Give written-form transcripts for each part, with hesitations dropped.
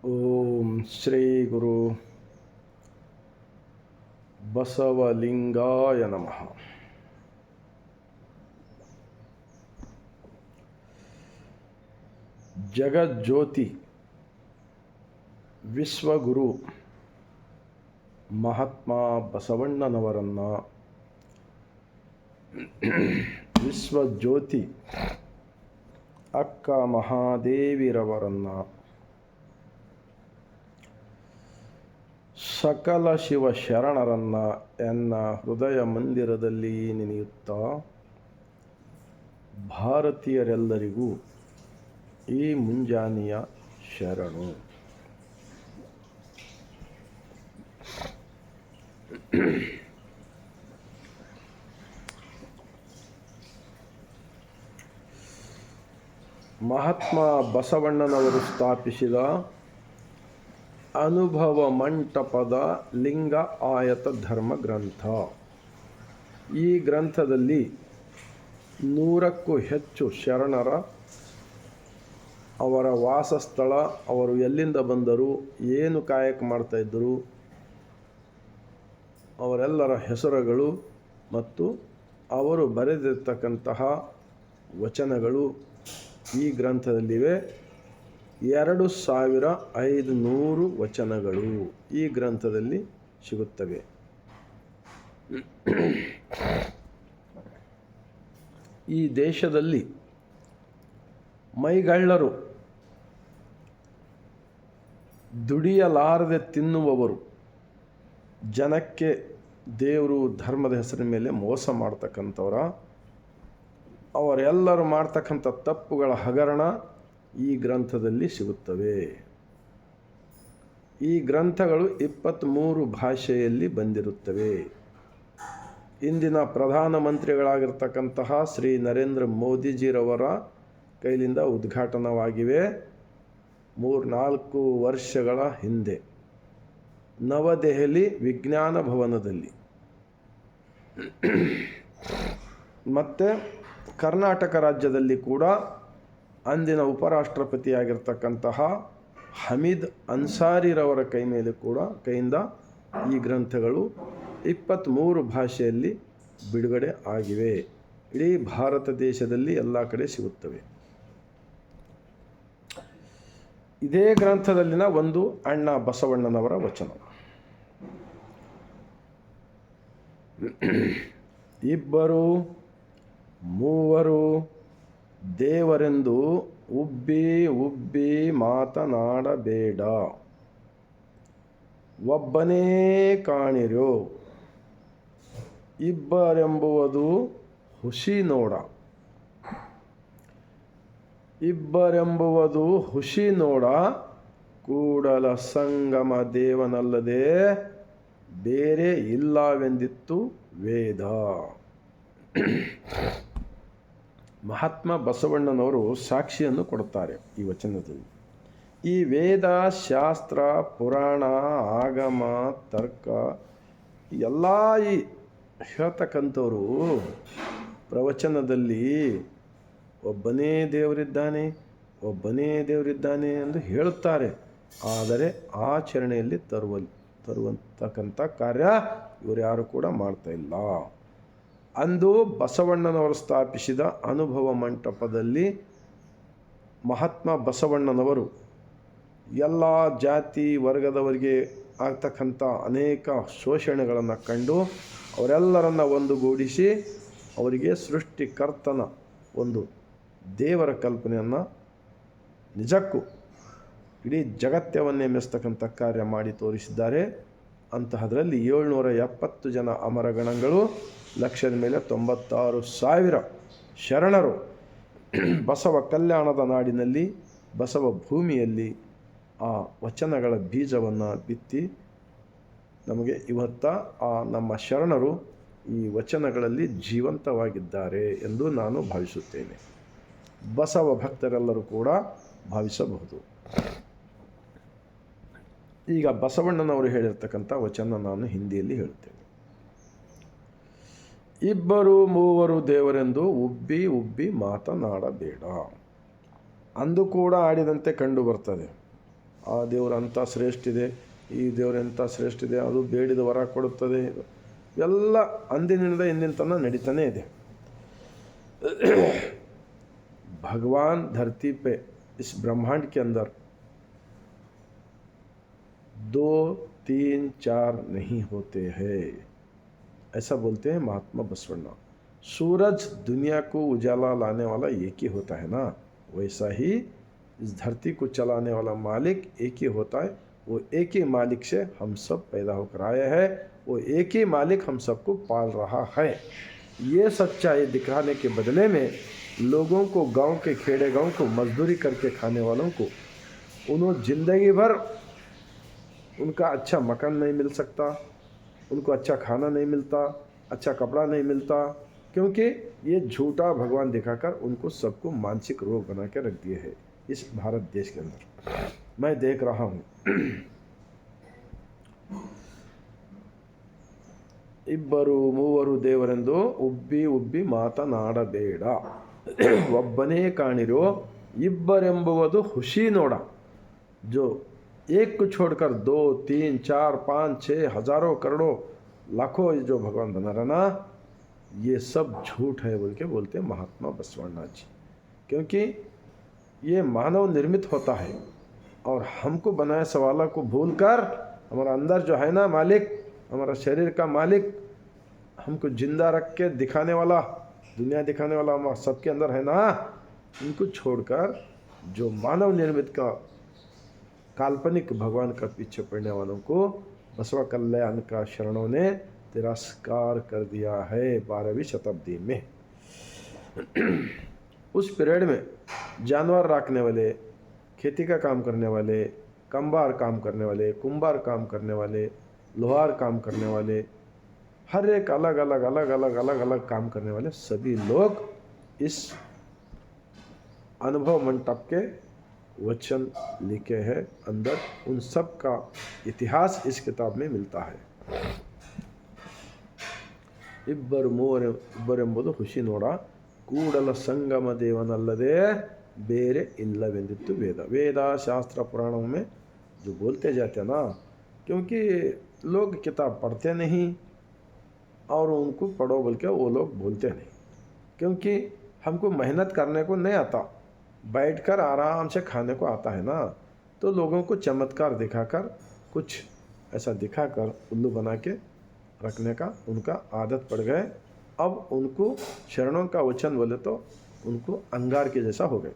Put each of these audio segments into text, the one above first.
ಓಂ ಶ್ರೀ ಗುರು ಬಸವಲಿಂಗಾಯ ನಮಃ. ಜಗಜ್ಯೋತಿ ವಿಶ್ವಗುರು ಮಹಾತ್ಮ ಬಸವಣ್ಣನವರನ್ನು, ವಿಶ್ವಜ್ಯೋತಿ ಅಕ್ಕ ಮಹಾದೇವಿರವರನ್ನು, ಸಕಲ ಶಿವ ಶರಣರನ್ನು ಎನ್ನ ಹೃದಯ ಮಂದಿರದಲ್ಲಿ ನೆನೆಯುತ್ತಾ ಭಾರತೀಯರೆಲ್ಲರಿಗೂ ಈ ಮುಂಜಾನೆಯ ಶರಣು. ಮಹಾತ್ಮ ಬಸವಣ್ಣನವರು ಸ್ಥಾಪಿಸಿದ ಅನುಭವ ಮಂಟಪದ ಲಿಂಗ ಆಯತ ಧರ್ಮ ಗ್ರಂಥ. ಈ ಗ್ರಂಥದಲ್ಲಿ 100ಕ್ಕೂ ಹೆಚ್ಚು ಶರಣರ, ಅವರ ವಾಸಸ್ಥಳ, ಅವರು ಎಲ್ಲಿಂದ ಬಂದರು, ಏನು ಕಾಯಕ ಮಾಡ್ತಾಯಿದ್ದರು, ಅವರೆಲ್ಲರ ಹೆಸರುಗಳು ಮತ್ತು ಅವರು ಬರೆದಿರ್ತಕ್ಕಂತಹ ವಚನಗಳು ಈ ಗ್ರಂಥದಲ್ಲಿವೆ. 2500 ವಚನಗಳು ಈ ಗ್ರಂಥದಲ್ಲಿ ಸಿಗುತ್ತವೆ. ಈ ದೇಶದಲ್ಲಿ ಮೈಗಳ್ಳರು, ದುಡಿಯಲಾರದೆ ತಿನ್ನುವವರು, ಜನಕ್ಕೆ ದೇವರು ಧರ್ಮದ ಹೆಸರಿನ ಮೇಲೆ ಮೋಸ ಮಾಡ್ತಕ್ಕಂಥವರ, ಅವರೆಲ್ಲರೂ ಮಾಡ್ತಕ್ಕಂಥ ತಪ್ಪುಗಳ ಹಗರಣ ಈ ಗ್ರಂಥದಲ್ಲಿ ಸಿಗುತ್ತವೆ. ಈ ಗ್ರಂಥಗಳು 23 ಭಾಷೆಯಲ್ಲಿ ಬಂದಿರುತ್ತವೆ. ಇಂದಿನ ಪ್ರಧಾನಮಂತ್ರಿಗಳಾಗಿರ್ತಕ್ಕಂತಹ ಶ್ರೀ ನರೇಂದ್ರ ಮೋದಿಜಿರವರ ಕೈಲಿಂದ ಉದ್ಘಾಟನವಾಗಿವೆ. 3-4 ವರ್ಷಗಳ ಹಿಂದೆ ನವದೆಹಲಿ ವಿಜ್ಞಾನ ಭವನದಲ್ಲಿ. ಮತ್ತು ಕರ್ನಾಟಕ ರಾಜ್ಯದಲ್ಲಿ ಕೂಡ ಅಂದಿನ ಉಪರಾಷ್ಟ್ರಪತಿಯಾಗಿರ್ತಕ್ಕಂತಹ ಹಮೀದ್ ಅನ್ಸಾರಿರವರ ಕೈಯಿಂದ ಈ ಗ್ರಂಥಗಳು 23 ಭಾಷೆಯಲ್ಲಿ ಬಿಡುಗಡೆ ಆಗಿವೆ. ಇಡೀ ಭಾರತ ದೇಶದಲ್ಲಿ ಎಲ್ಲ ಕಡೆ ಸಿಗುತ್ತವೆ. ಇದೇ ಗ್ರಂಥದಲ್ಲಿನ ಒಂದು ಅಣ್ಣ ಬಸವಣ್ಣನವರ ವಚನ: ಇಬ್ಬರು ಮೂವರು ದೇವರೆಂದು ಉಬ್ಬಿ ಉಬ್ಬಿ ಮಾತನಾಡಬೇಡ, ಒಬ್ಬನೇ ಕಾಣಿರೋ, ಇಬ್ಬರೆಂಬುವುದು ಹುಸಿ ನೋಡ, ಇಬ್ಬರೆಂಬುವುದು ಹುಸಿ ನೋಡ, ಕೂಡಲ ಸಂಗಮ ದೇವನಲ್ಲದೆ ಬೇರೆ ಇಲ್ಲವೆಂದಿತ್ತು ವೇದ. ಮಹಾತ್ಮ ಬಸವಣ್ಣನವರು ಸಾಕ್ಷಿಯನ್ನು ಕೊಡುತ್ತಾರೆ ಈ ವಚನದಲ್ಲಿ. ಈ ವೇದ, ಶಾಸ್ತ್ರ, ಪುರಾಣ, ಆಗಮ, ತರ್ಕ ಎಲ್ಲ ಈ ಹೇಳ್ತಕ್ಕಂಥವರು ಪ್ರವಚನದಲ್ಲಿ ಒಬ್ಬನೇ ದೇವರಿದ್ದಾನೆ, ಒಬ್ಬನೇ ದೇವರಿದ್ದಾನೆ ಎಂದು ಹೇಳುತ್ತಾರೆ. ಆದರೆ ಆಚರಣೆಯಲ್ಲಿ ತರುವಂತಕ್ಕಂಥ ಕಾರ್ಯ ಇವರು ಯಾರು ಕೂಡ ಮಾಡ್ತಾ ಇಲ್ಲ. ಅಂದು ಬಸವಣ್ಣನವರು ಸ್ಥಾಪಿಸಿದ ಅನುಭವ ಮಂಟಪದಲ್ಲಿ ಮಹಾತ್ಮ ಬಸವಣ್ಣನವರು ಎಲ್ಲ ಜಾತಿ ವರ್ಗದವರಿಗೆ ಆಗ್ತಕ್ಕಂಥ ಅನೇಕ ಶೋಷಣೆಗಳನ್ನು ಕಂಡು ಅವರೆಲ್ಲರನ್ನು ಒಂದುಗೂಡಿಸಿ ಅವರಿಗೆ ಸೃಷ್ಟಿಕರ್ತನ ಒಂದು ದೇವರ ಕಲ್ಪನೆಯನ್ನು ನಿಜಕ್ಕೂ ಇಡೀ ಜಗತ್ಯವನ್ನೇ ಮೆಸ್ತಕ್ಕಂಥ ಕಾರ್ಯ ಮಾಡಿ ತೋರಿಸಿದ್ದಾರೆ. ಅಂತಹದರಲ್ಲಿ 770 ಜನ ಅಮರಗಣಗಳು, ಲಕ್ಷದ ಮೇಲೆ 96,000 ಶರಣರು ಬಸವ ಕಲ್ಯಾಣದ ನಾಡಿನಲ್ಲಿ, ಬಸವ ಭೂಮಿಯಲ್ಲಿ ಆ ವಚನಗಳ ಬೀಜವನ್ನು ಬಿತ್ತಿ ನಮಗೆ ಇವತ್ತ ಆ ನಮ್ಮ ಶರಣರು ಈ ವಚನಗಳಲ್ಲಿ ಜೀವಂತವಾಗಿದ್ದಾರೆ ಎಂದು ನಾನು ಭಾವಿಸುತ್ತೇನೆ. ಬಸವ ಭಕ್ತರೆಲ್ಲರೂ ಕೂಡ ಭಾವಿಸಬಹುದು. ಈಗ ಬಸವಣ್ಣನವರು ಹೇಳಿರ್ತಕ್ಕಂಥ ವಚನ ನಾನು ಹಿಂದಿಯಲ್ಲಿ ಹೇಳುತ್ತೇನೆ. ಇಬ್ಬರು ಮೂವರು ದೇವರೆಂದು ಉಬ್ಬಿ ಉಬ್ಬಿ ಮಾತನಾಡಬೇಡ. ಅಂದು ಕೂಡ ಆಡಿದಂತೆ ಕಂಡು ಬರ್ತದೆ. ಆ ದೇವರು ಅಂಥ ಶ್ರೇಷ್ಠ ಇದೆ, ಈ ದೇವರು ಎಂಥ ಶ್ರೇಷ್ಠ ಇದೆ, ಅದು ಬೇಡಿದ ವರ ಕೊಡುತ್ತದೆ, ಎಲ್ಲ ಅಂದಿನಿಂದ ಇಂದಿನ ತನಕ ನಡೀತಾನೇ ಇದೆ. भगवान धरती पे इस ब्रह्मांड के अंदर 2, 3, 4 नहीं होते हैं, ऐसा बोलते हैं महात्मा बसवण्णा। सूरज दुनिया को उजाला लाने वाला एक ही होता है ना, वैसा ही इस धरती को चलाने वाला मालिक एक ही होता है। वो एक ही मालिक से हम सब पैदा होकर आए हैं, वो एक ही मालिक हम सबको पाल रहा है। ये सच्चाई दिखाने के बदले में लोगों को, गांव के खेड़े गांव को, मजदूरी करके खाने वालों को, उन्होंने ज़िंदगी भर उनका अच्छा मकान नहीं मिल सकता, उनको अच्छा खाना नहीं मिलता, अच्छा कपड़ा नहीं मिलता, क्योंकि ये झूठा भगवान दिखाकर उनको सबको मानसिक रोग बना के रख दिए है इस भारत देश के अंदर। मैं देख रहा हूँ, ಇಬ್ಬರು ಮೂವರು ದೇವರೆಂದು ಉಬ್ಬಿ ಉಬ್ಬಿ ಮಾತನಾಡಬೇಡ, ಒಬ್ಬನೇ ಕಾಣಿರೋ, ಇಬ್ಬರೆಂಬುವುದು ಹುಷಿ ನೋಡ। जो एक को छोड़कर 2, 3, 4, 5, 6 हजारों करोड़ों लाखों जो भगवान बना रहा ना, ये सब झूठ है बोल के बोलते हैं महात्मा बसवण्णा जी। क्योंकि ये मानव निर्मित होता है और हमको बनाए सवालों को भूलकर हमारा अंदर जो है ना मालिक, हमारा शरीर का मालिक, हमको जिंदा रख के दिखाने वाला, दुनिया दिखाने वाला हमारा सबके अंदर है ना, इनको छोड़कर जो मानव निर्मित का काल्पनिक भगवान का पीछे पड़ने वालों को बसवा कल्याण का शरणों ने तिरस्कार कर दिया है 12वीं शताब्दी में। उस पीरियड में जानवर रखने वाले, खेती का काम करने वाले, कंबार काम करने वाले, कुंभार काम करने वाले, लोहार काम करने वाले, हर एक अलग अलग अलग अलग अलग अलग काम करने वाले सभी लोग इस अनुभव मंडप के वचन लिखे हैं अंदर। उन सब का इतिहास इस किताब में मिलता है। ಇಬ್ಬರು ಇಬ್ಬರೆಂಬುದು ಹುಷಿ ನೋಡ, ಕೂಡಲ ಸಂಗಮ ದೇವನಲ್ಲದೆ ಬೇರೆ ಇಲ್ಲವೆಂದಿತ್ತು ವೇದ। वेद शास्त्र पुराणों में जो बोलते जाते हैं ना, क्योंकि लोग किताब पढ़ते नहीं और उनको पढ़ो बोल के वो लोग बोलते नहीं, क्योंकि हमको मेहनत करने को नहीं आता, बैठकर आराम से खाने को आता है ना। तो लोगों को चमत्कार दिखाकर, कुछ ऐसा दिखाकर उल्लू बना के रखने का उनका आदत पड़ गए। अब उनको शरणों का वचन बोले तो उनको अंगार के जैसा हो गए।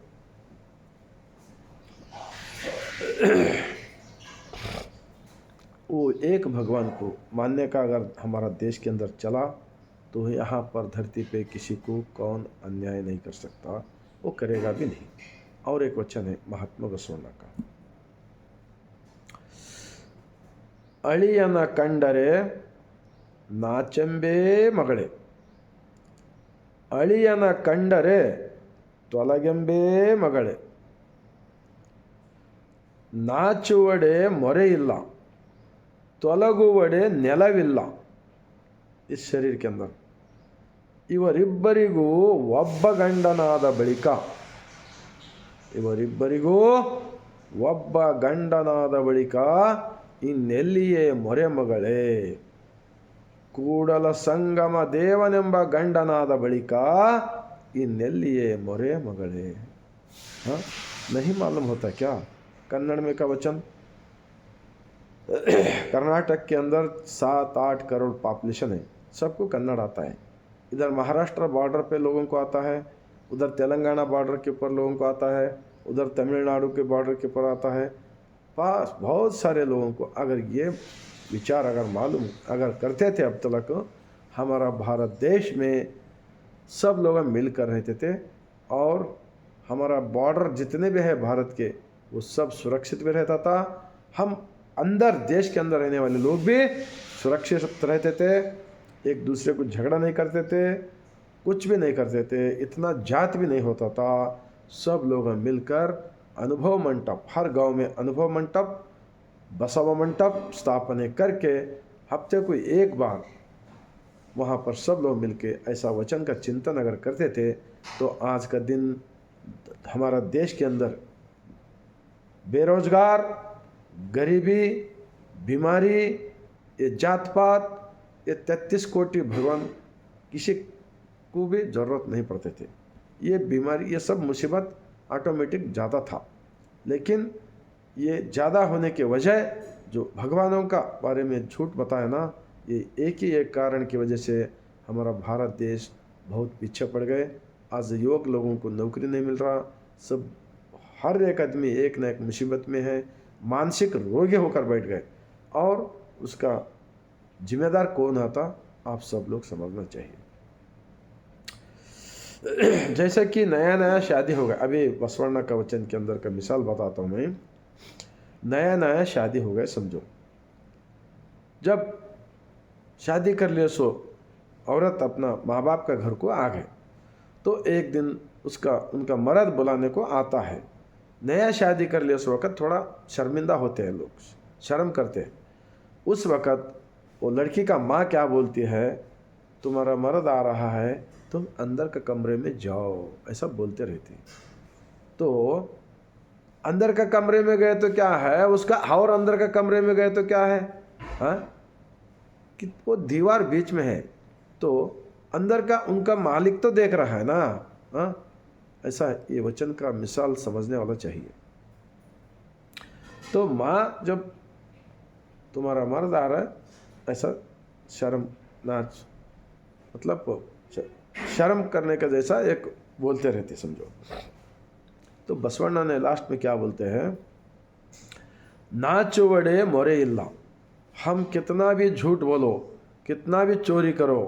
वो एक भगवान को मानने का अगर हमारा देश के अंदर चला तो यहाँ पर धरती पे किसी को कौन अन्याय नहीं कर सकता, वो करेगा भी नहीं। और एक वचन है महात्मा बसवण्णा का, ಅಳಿಯನ ಕಂಡರೆ ನಾಚೆಂಬೇ ಮಗಳೇ, ಅಳಿಯನ ಕಂಡರೆ ತೊಲಗೆಂಬೇ ಮಗಳೇ, ನಾಚುವಡೆ ಮೊರೆಯಿಲ್ಲ, ತೊಲಗುವಡೆ ನೆಲವಿಲ್ಲ। इस शरीर के अंदर ಇವರಿಬ್ಬರಿಗೂ ಒಬ್ಬ ಗಂಡನಾದ ಬಳಿಕ, ಇವರಿಬ್ಬರಿಗೂ ಒಬ್ಬ ಗಂಡನಾದ ಬಳಿಕ ಇನ್ನೆಲ್ಲಿಯೇ ಮೊರೆ ಮಗಳೇ, ಕೂಡಲ ಸಂಗಮ ದೇವನೆಂಬ ಗಂಡನಾದ ಬಳಿಕ ಇನ್ನೆಲ್ಲಿಯೇ ಮೊರೆ ಮಗಳೇ। हाँ, नहीं मालूम होता क्या कन्नड़ में का वचन? कर्नाटक के अंदर 7-8 करोड़ पॉपुलेशन है, सबको कन्नड़ आता है। इधर महाराष्ट्र बॉर्डर पे लोगों को आता है, उधर तेलंगाना बॉर्डर के ऊपर लोगों को आता है, उधर तमिलनाडु के बॉर्डर के ऊपर आता है। पास बहुत सारे लोगों को अगर ये विचार अगर मालूम अगर करते थे अब तक, हमारा भारत देश में सब लोग मिलकर रहते थे और हमारा बॉर्डर जितने भी है भारत के वो सब सुरक्षित भी रहता था। हम अंदर देश के अंदर रहने वाले लोग भी सुरक्षित रहते थे, एक दूसरे को झगड़ा नहीं करते थे, कुछ भी नहीं करते थे, इतना जात भी नहीं होता था। सब लोग मिलकर अनुभव मंडप, हर गांव में अनुभव मंडप, बसव मंडप स्थापने करके हफ्ते को एक बार वहाँ पर सब लोग मिलके ऐसा वचन का चिंतन अगर करते थे तो आज का दिन हमारा देश के अंदर बेरोजगार गरीबी, बीमारी, ये जात पात, ये 33 कोटि भगवान किसी को भी ज़रूरत नहीं पड़ते थे। ये बीमारी, ये सब मुसीबत ऑटोमेटिक ज़्यादा था, लेकिन ये ज़्यादा होने के वजह जो भगवानों का बारे में झूठ बताया ना, ये एक ही एक कारण की वजह से हमारा भारत देश बहुत पीछे पड़ गए। आज युवक लोगों को नौकरी नहीं मिल रहा, सब हर एक आदमी एक न एक मुसीबत में है, मानसिक रोगी होकर बैठ गए। और उसका जिम्मेदार कौन होता, आप सब लोग समझना चाहिए। जैसे कि नया नया शादी हो गया, अभी बसवण्णा का वचन के अंदर का मिसाल बताता हूँ मैं। नया नया शादी हो गया, समझो, जब शादी कर लिए सो औरत अपना माँ बाप का घर को आ गए, तो एक दिन उनका मर्द बुलाने को आता है। नया शादी कर लिए उस वक़्त थोड़ा शर्मिंदा होते हैं लोग, शर्म करते हैं। उस वक़्त वो लड़की का माँ क्या बोलती है, तुम्हारा मर्द आ रहा है, तुम अंदर के कमरे में जाओ, ऐसा बोलते रहती। तो अंदर का कमरे में गए तो क्या है उसका, और अंदर का कमरे में गए तो क्या है, हाँ, कि वो दीवार बीच में है, तो अंदर का उनका मालिक तो देख रहा है ना, हाँ। ऐसा ये वचन का मिसाल समझने वाला चाहिए। तो माँ जब तुम्हारा मर्द आ रहा है, ऐसा शर्म नाच, मतलब शर्म करने का जैसा एक बोलते रहते, समझो। तो बसवण्णा ने लास्ट में क्या बोलते हैं, नाचुवड़े मोरे इल्ला। हम कितना भी झूठ बोलो, कितना भी चोरी करो,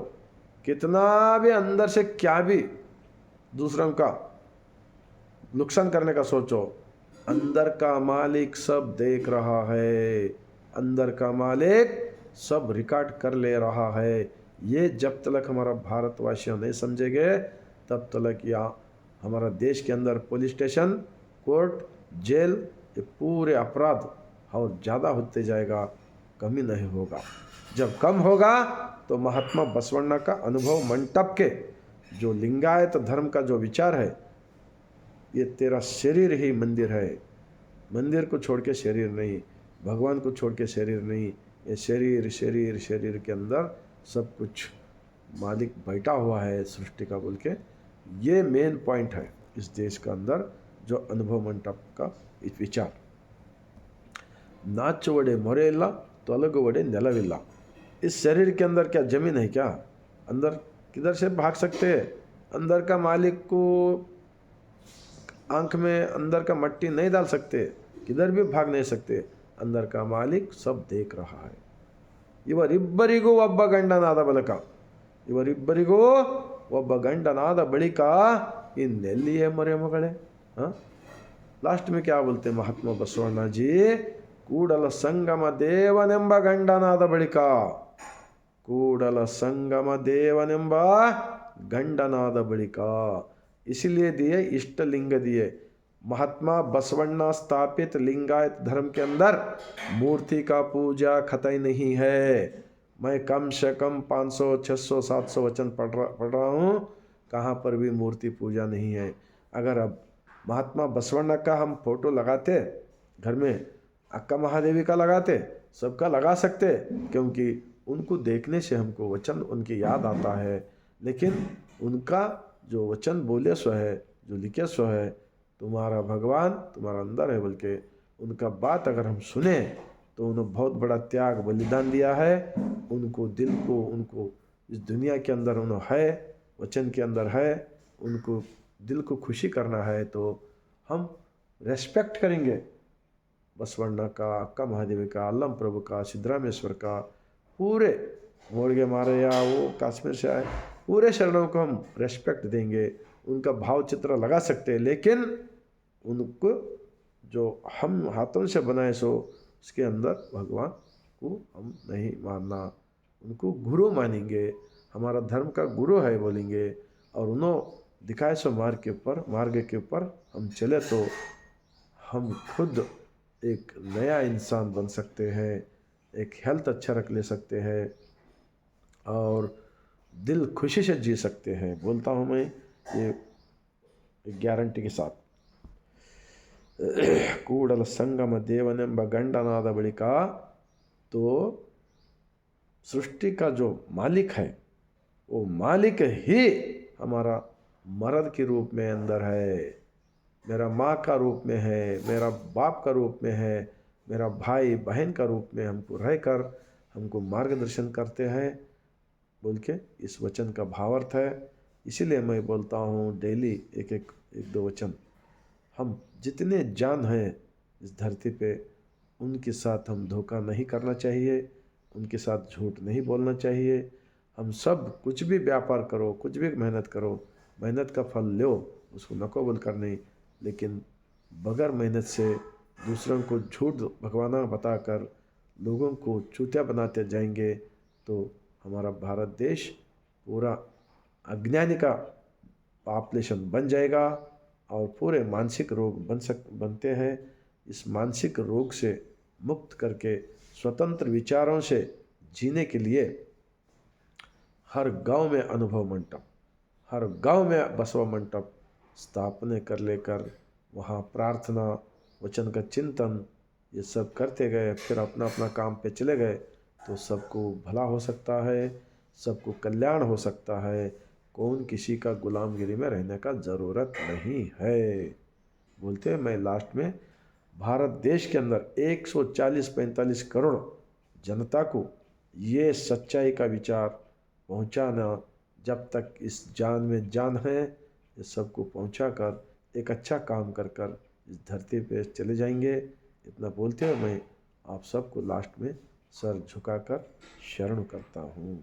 कितना भी अंदर से क्या भी दूसरों का नुकसान करने का सोचो, अंदर का मालिक सब देख रहा है, अंदर का मालिक सब रिकॉर्ड कर ले रहा है। ये जब तक हमारा भारतवासियों नहीं समझेंगे, तब तक या हमारा देश के अंदर पुलिस स्टेशन, कोर्ट, जेल, ये पूरे अपराध और ज़्यादा होते जाएगा, कमी नहीं होगा। जब कम होगा तो महात्मा बसवण्णा का अनुभव मंटप के जो लिंगायत धर्म का जो विचार है, ये तेरा शरीर ही मंदिर है, मंदिर को छोड़ के शरीर नहीं, भगवान को छोड़ के शरीर नहीं, ये शरीर शरीर शरीर के अंदर सब कुछ मालिक बैठा हुआ है सृष्टि का, बोल के ये मेन पॉइंट है इस देश का अंदर जो अनुभव मंटप का विचार। नाचुवड़े मोरेला तोलगुवड़े नेलविल्ला। इस शरीर के अंदर क्या जमीन है क्या, अंदर किधर से भाग सकते हैं? अंदर का मालिक को आंख में अंदर का मट्टी नहीं डाल सकते, किधर भी भाग नहीं सकते, अंदर का मालिक सब देख रहा है। ಇವರಿಬ್ಬರಿಗೂ ಒಬ್ಬ ಗಂಡನಾದ ಬಳಿಕ, ಇವರಿಬ್ಬರಿಗೂ ಒಬ್ಬ ಗಂಡನಾದ ಬಳಿಕ ಇನ್ನೆಲ್ಲಿಯೇ ಮೊರೆ ಮಗಳೇ, हाँ। लास्ट में क्या बोलते महात्मा बसवಣ್ಣ जी, ಕೂಡಲ ಸಂಗಮ ದೇವನೆಂಬ ಗಂಡನಾದ ಬಳಿಕ, ಕೂಡಲ ಸಂಗಮ ದೇವನೆಂಬ ಗಂಡನಾದ ಬಳಿಕ। इसलिए दिए इष्टलिंग दिए। महात्मा बसवण्णा स्थापित लिंगायत धर्म के अंदर मूर्ति का पूजा खतई नहीं है। मैं कम से कम 500 600 700 वचन पढ़ रहा हूँ, कहाँ पर भी मूर्ति पूजा नहीं है। अगर अब महात्मा बसवण्णा का हम फोटो लगाते घर में, अक्का महादेवी का लगाते, सबका लगा सकते, क्योंकि उनको देखने से हमको वचन उनकी याद आता है। लेकिन उनका जो वचन बोले सो है, जो लिखे सो है, तुम्हारा भगवान तुम्हारा अंदर है, बल्कि उनका बात अगर हम सुने तो उन्होंने बहुत बड़ा त्याग बलिदान दिया है। उनको दिल को, उनको इस दुनिया के अंदर उन्होंने है, वचन के अंदर है, उनको दिल को खुशी करना है, तो हम रेस्पेक्ट करेंगे बसवण्णा का, अक्का महादेवी का, अल्लम प्रभु का, सिद्धरामेश्वर का, पूरे मोड़गे मारे या वो कश्मीर से आए पूरे शरणों को हम रेस्पेक्ट देंगे, उनका भाव चित्र लगा सकते हैं। लेकिन उनको जो हम हाथों से बनाए सो उसके अंदर भगवान को हम नहीं मानना, उनको गुरु मानेंगे, हमारा धर्म का गुरु है बोलेंगे, और उन्होंने दिखाए सो मार्ग के ऊपर हम चले तो हम खुद एक नया इंसान बन सकते हैं, एक हेल्थ अच्छा रख ले सकते हैं, और दिल खुशी से जी सकते हैं। बोलता हूँ मैं ये गारंटी के साथ। ಕೂಡಲ ಸಂಗಮ ದೇವನೆಂಬ गंडानाद बलिका। तो सृष्टि का जो मालिक है वो मालिक ही हमारा मर्द के रूप में अंदर है, मेरा माँ का रूप में है, मेरा बाप का रूप में है, मेरा भाई बहन का रूप में हमको रहकर हमको मार्गदर्शन करते हैं बोल के इस वचन का भावार्थ है। इसीलिए मैं बोलता हूँ डेली एक दो वचन। हम जितने जान हैं इस धरती पे उनके साथ हम धोखा नहीं करना चाहिए, उनके साथ झूठ नहीं बोलना चाहिए। हम सब कुछ भी व्यापार करो, कुछ भी मेहनत करो, मेहनत का फल लो, उसको न कबूल करने, लेकिन बगैर मेहनत से दूसरों को झूठ भगवाना बताकर लोगों को चूतिया बनाते जाएंगे तो हमारा भारत देश पूरा अज्ञानी का पॉपुलेशन बन जाएगा और पूरे मानसिक रोग बनते हैं। इस मानसिक रोग से मुक्त करके स्वतंत्र विचारों से जीने के लिए हर गांव में अनुभव मंडप, हर गांव में बसवा मंडप स्थापना कर लेकर वहाँ प्रार्थना, वचन का चिंतन ये सब करते गए, फिर अपना अपना काम पे चले गए तो सबको भला हो सकता है, सबको कल्याण हो सकता है। कौन किसी का गुलामगिरी में रहने का ज़रूरत नहीं है। बोलते हैं मैं लास्ट में भारत देश के अंदर 140-45 करोड़ जनता को ये सच्चाई का विचार पहुंचाना, जब तक इस जान में जान है ये सबको पहुंचाकर एक अच्छा काम कर कर इस धरती पे चले जाएंगे। इतना बोलते हुए मैं आप सबको लास्ट में सर झुकाकर शरण करता हूँ।